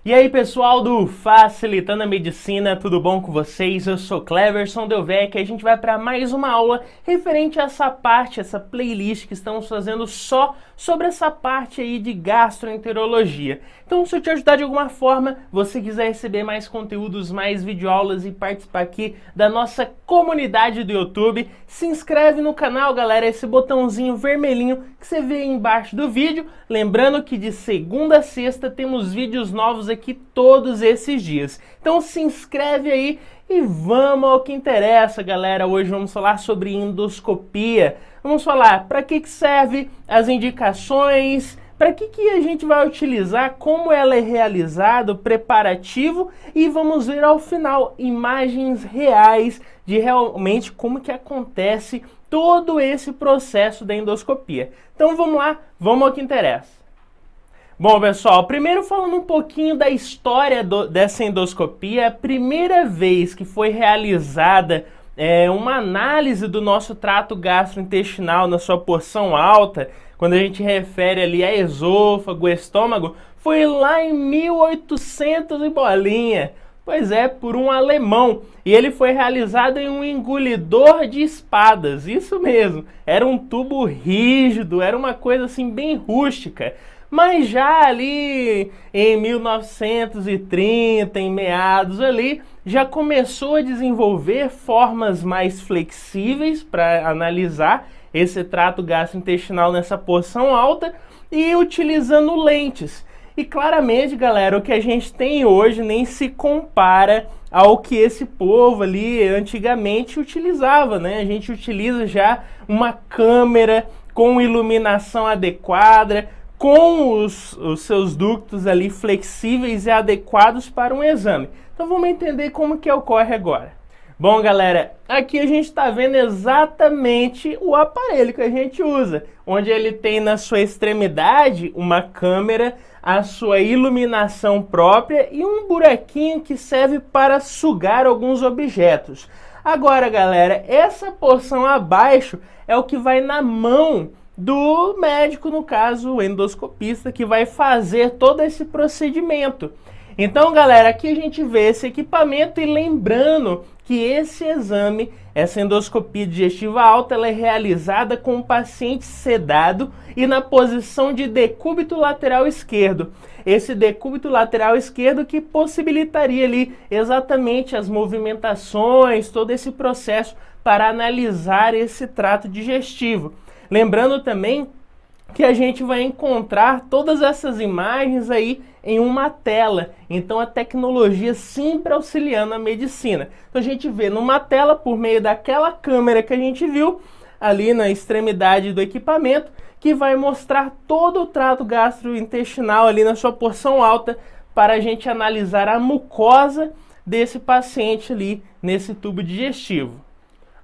E aí pessoal do Facilitando a Medicina, tudo bom com vocês? Eu sou Cleverson Delvecchio e a gente vai para mais uma aula referente a essa parte, essa playlist que estamos fazendo só sobre essa parte aí de gastroenterologia. Então, se eu te ajudar de alguma forma, você quiser receber mais conteúdos, mais videoaulas e participar aqui da nossa comunidade do YouTube, se inscreve no canal, galera, esse botãozinho vermelhinho que você vê aí embaixo do vídeo. Lembrando que de segunda a sexta temos vídeos novos aqui todos esses dias. Então se inscreve aí e vamos ao que interessa, galera. Hoje vamos falar sobre endoscopia. Vamos falar para que serve, as indicações, para que a gente vai utilizar, como ela é realizada, o preparativo, e vamos ver ao final imagens reais de realmente como que acontece todo esse processo da endoscopia. Então vamos lá, vamos ao que interessa. Bom, pessoal, primeiro falando um pouquinho da história dessa endoscopia. A primeira vez que foi realizada uma análise do nosso trato gastrointestinal na sua porção alta, quando a gente refere ali a esôfago, estômago, foi lá em 1800 e bolinha. Pois é, por um alemão. E ele foi realizado em um engolidor de espadas. Isso mesmo, era um tubo rígido, era uma coisa assim bem rústica. Mas já ali em 1930, em meados ali, já começou a desenvolver formas mais flexíveis para analisar esse trato gastrointestinal nessa porção alta e utilizando lentes. E claramente, galera, o que a gente tem hoje nem se compara ao que esse povo ali antigamente utilizava, né? A gente utiliza já uma câmera com iluminação adequada, com os seus ductos ali flexíveis e adequados para um exame. Então vamos entender como que ocorre agora. Bom, galera, aqui a gente está vendo exatamente o aparelho que a gente usa, onde ele tem na sua extremidade uma câmera, a sua iluminação própria e um buraquinho que serve para sugar alguns objetos. Agora, galera, essa porção abaixo é o que vai na mão do médico, no caso o endoscopista, que vai fazer todo esse procedimento. Então, galera, aqui a gente vê esse equipamento e lembrando que esse exame, essa endoscopia digestiva alta, ela é realizada com o paciente sedado e na posição de decúbito lateral esquerdo. Esse decúbito lateral esquerdo que possibilitaria ali exatamente as movimentações, todo esse processo para analisar esse trato digestivo. Lembrando também que a gente vai encontrar todas essas imagens aí em uma tela. Então a tecnologia sempre auxiliando a medicina. Então a gente vê numa tela por meio daquela câmera que a gente viu ali na extremidade do equipamento, que vai mostrar todo o trato gastrointestinal ali na sua porção alta para a gente analisar a mucosa desse paciente ali nesse tubo digestivo.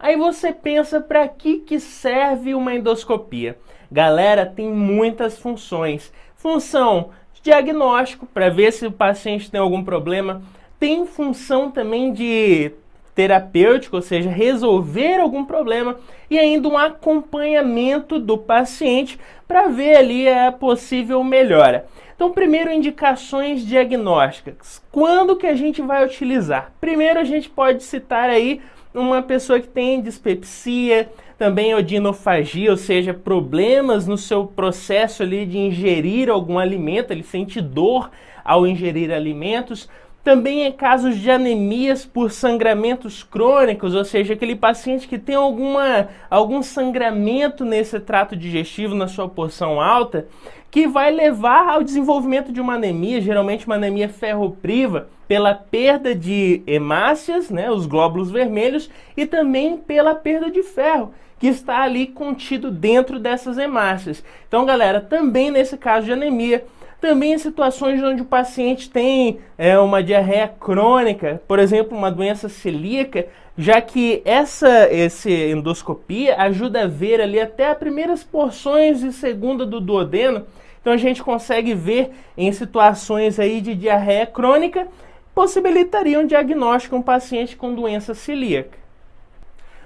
Aí você pensa, para que serve uma endoscopia? Galera, tem muitas funções. Função de diagnóstico, para ver se o paciente tem algum problema. Tem função também de terapêutico, ou seja, resolver algum problema. E ainda um acompanhamento do paciente para ver ali a possível melhora. Então, primeiro, indicações diagnósticas. Quando que a gente vai utilizar? Primeiro, a gente pode citar aí uma pessoa que tem dispepsia, também odinofagia, ou seja, problemas no seu processo ali de ingerir algum alimento, ele sente dor ao ingerir alimentos. Também em casos de anemias por sangramentos crônicos, ou seja, aquele paciente que tem algum sangramento nesse trato digestivo, na sua porção alta, que vai levar ao desenvolvimento de uma anemia, geralmente uma anemia ferropriva, pela perda de hemácias, né, os glóbulos vermelhos, e também pela perda de ferro, que está ali contido dentro dessas hemácias. Então, galera, também nesse caso de anemia, também em situações onde o paciente tem uma diarreia crônica, por exemplo, uma doença celíaca, já que essa endoscopia ajuda a ver ali até as primeiras porções de segunda do duodeno. Então a gente consegue ver em situações aí de diarreia crônica, possibilitaria um diagnóstico em um paciente com doença celíaca.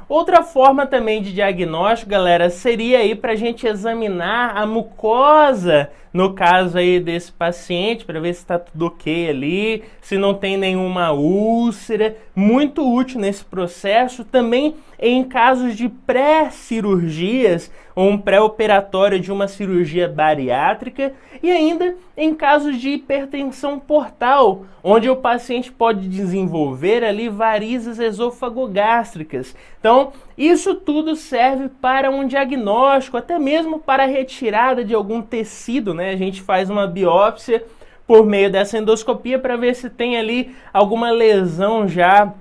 Outra forma também de diagnóstico, galera, seria aí para a gente examinar a mucosa, no caso aí desse paciente, para ver se está tudo ok ali, se não tem nenhuma úlcera. Muito útil nesse processo. Também em casos de pré-cirurgias ou um pré-operatório de uma cirurgia bariátrica, e ainda em casos de hipertensão portal, onde o paciente pode desenvolver ali varizes esôfago-gástricas. Então, isso tudo serve para um diagnóstico, até mesmo para a retirada de algum tecido, né? A gente faz uma biópsia por meio dessa endoscopia para ver se tem ali alguma lesão já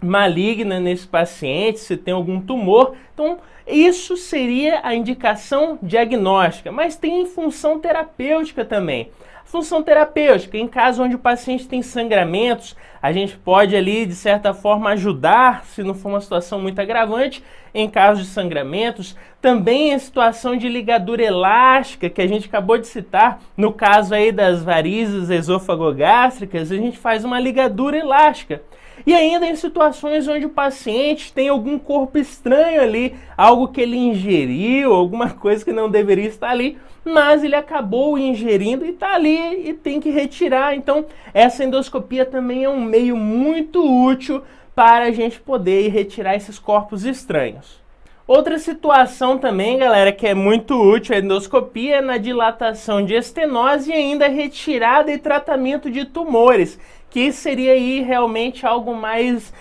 maligna nesse paciente, se tem algum tumor. Então, isso seria a indicação diagnóstica, mas tem função terapêutica também. Função terapêutica, em caso onde o paciente tem sangramentos, a gente pode ali, de certa forma, ajudar, se não for uma situação muito agravante, em caso de sangramentos. Também em situação de ligadura elástica, que a gente acabou de citar, no caso aí das varizes esôfago-gástricas, a gente faz uma ligadura elástica. E ainda em situações onde o paciente tem algum corpo estranho ali, algo que ele ingeriu, alguma coisa que não deveria estar ali, mas ele acabou ingerindo e está ali e tem que retirar. Então, essa endoscopia também é um meio muito útil para a gente poder retirar esses corpos estranhos. Outra situação também, galera, que é muito útil a endoscopia é na dilatação de estenose e ainda retirada e tratamento de tumores, que seria aí realmente algo mais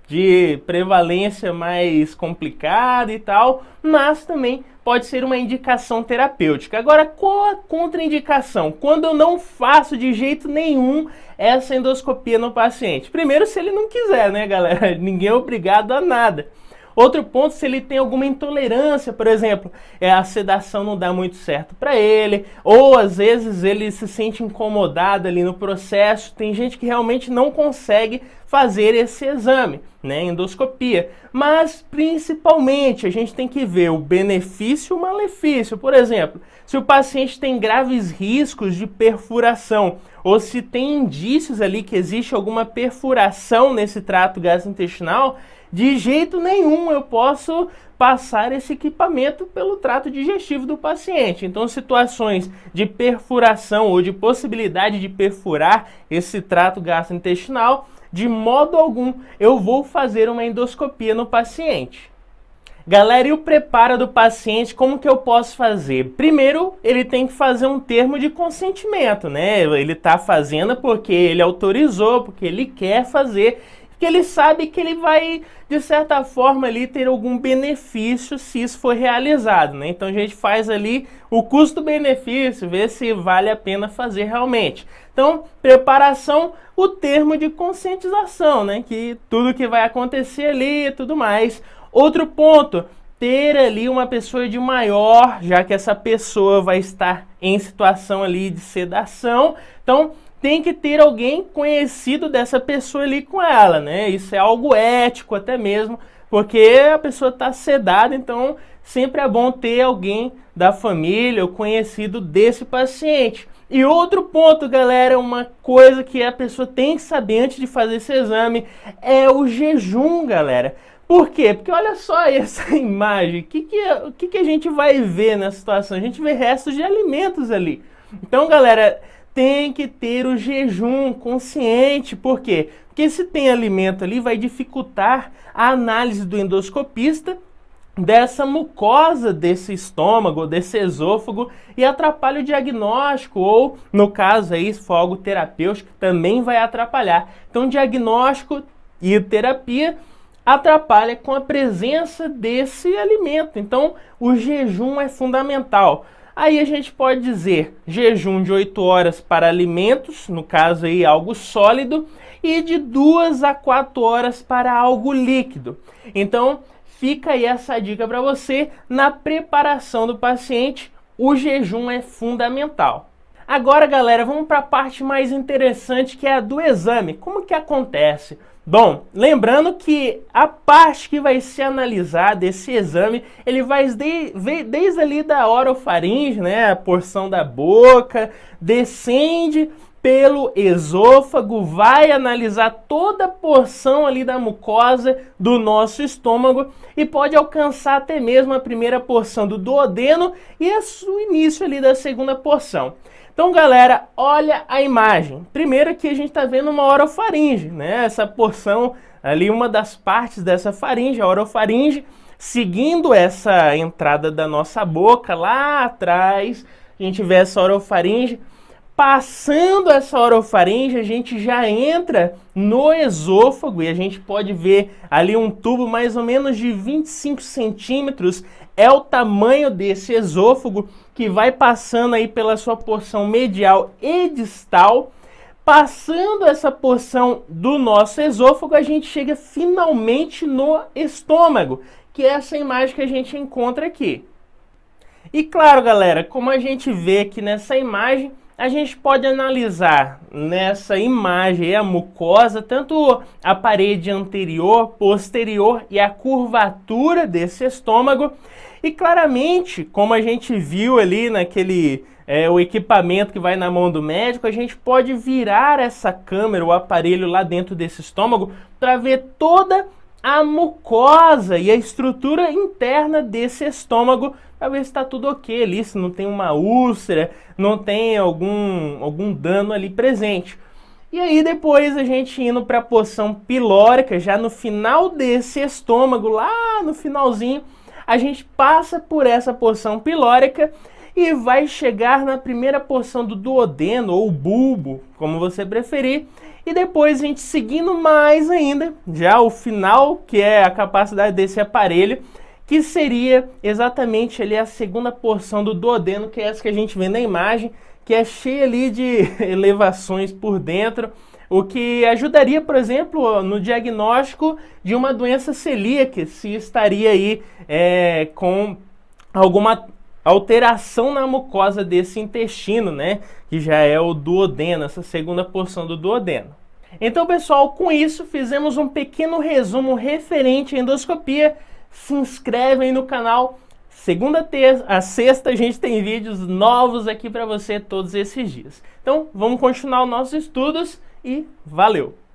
de prevalência mais complicada e tal, mas também pode ser uma indicação terapêutica. Agora, qual a contraindicação? Quando eu não faço de jeito nenhum essa endoscopia no paciente. Primeiro, se ele não quiser, né, galera? Ninguém é obrigado a nada. Outro ponto, se ele tem alguma intolerância, por exemplo, a sedação não dá muito certo para ele, ou às vezes ele se sente incomodado ali no processo. Tem gente que realmente não consegue fazer esse exame, né, endoscopia. Mas, principalmente, a gente tem que ver o benefício e o malefício. Por exemplo, se o paciente tem graves riscos de perfuração, ou se tem indícios ali que existe alguma perfuração nesse trato gastrointestinal, de jeito nenhum eu posso passar esse equipamento pelo trato digestivo do paciente. Então, situações de perfuração ou de possibilidade de perfurar esse trato gastrointestinal, de modo algum eu vou fazer uma endoscopia no paciente. Galera, e o preparo do paciente, como que eu posso fazer? Primeiro, ele tem que fazer um termo de consentimento, né? Ele está fazendo porque ele autorizou, porque ele quer fazer, porque ele sabe que ele vai, de certa forma, ali ter algum benefício se isso for realizado, né? Então a gente faz ali o custo-benefício, ver se vale a pena fazer realmente. Então, preparação, o termo de conscientização, né? Que tudo que vai acontecer ali e tudo mais. Outro ponto, ter ali uma pessoa de maior, já que essa pessoa vai estar em situação ali de sedação. Então, tem que ter alguém conhecido dessa pessoa ali com ela, né? Isso é algo ético até mesmo, porque a pessoa está sedada, então sempre é bom ter alguém da família ou conhecido desse paciente. E outro ponto, galera, uma coisa que a pessoa tem que saber antes de fazer esse exame é o jejum, galera. Por quê? Porque olha só essa imagem, o que a gente vai ver nessa situação? A gente vê restos de alimentos ali. Então, galera, tem que ter o jejum consciente. Por quê? Porque se tem alimento ali, vai dificultar a análise do endoscopista dessa mucosa desse estômago, desse esôfago, e atrapalha o diagnóstico, ou, no caso aí, se for algo terapêutico, também vai atrapalhar. Então, diagnóstico e terapia atrapalha com a presença desse alimento. Então, o jejum é fundamental. Aí a gente pode dizer jejum de 8 horas para alimentos, no caso aí algo sólido, e de 2 a 4 horas para algo líquido. Então, fica aí essa dica para você. Na preparação do paciente, o jejum é fundamental. Agora, galera, vamos para a parte mais interessante, que é a do exame. Como que acontece? Bom, lembrando que a parte que vai ser analisada, esse exame, ele vai desde ali da orofaringe, né, a porção da boca, descende pelo esôfago, vai analisar toda a porção ali da mucosa do nosso estômago e pode alcançar até mesmo a primeira porção do duodeno e o início ali da segunda porção. Então, galera, olha a imagem. Primeiro aqui a gente está vendo uma orofaringe, né? Essa porção ali, uma das partes dessa faringe, a orofaringe, seguindo essa entrada da nossa boca lá atrás, a gente vê essa orofaringe. Passando essa orofaringe, a gente já entra no esôfago e a gente pode ver ali um tubo mais ou menos de 25 centímetros. É o tamanho desse esôfago que vai passando aí pela sua porção medial e distal. Passando essa porção do nosso esôfago, a gente chega finalmente no estômago, que é essa imagem que a gente encontra aqui. E claro, galera, como a gente vê aqui nessa imagem, a gente pode analisar nessa imagem a mucosa, tanto a parede anterior, posterior e a curvatura desse estômago. E claramente, como a gente viu ali naquele o equipamento que vai na mão do médico, a gente pode virar essa câmera, o aparelho lá dentro desse estômago, para ver toda a mucosa e a estrutura interna desse estômago, para ver se está tudo ok ali, se não tem uma úlcera, não tem algum dano ali presente. E aí depois a gente indo para a porção pilórica, já no final desse estômago, lá no finalzinho, a gente passa por essa porção pilórica e vai chegar na primeira porção do duodeno, ou bulbo, como você preferir, e depois a gente seguindo mais ainda, já o final, que é a capacidade desse aparelho, que seria exatamente ali a segunda porção do duodeno, que é essa que a gente vê na imagem, que é cheia ali de elevações por dentro, o que ajudaria, por exemplo, no diagnóstico de uma doença celíaca, se estaria aí com alguma alteração na mucosa desse intestino, né? Que já é o duodeno, essa segunda porção do duodeno. Então, pessoal, com isso fizemos um pequeno resumo referente à endoscopia. Se inscreve aí no canal. Segunda a sexta a gente tem vídeos novos aqui para você todos esses dias. Então, vamos continuar os nossos estudos e valeu!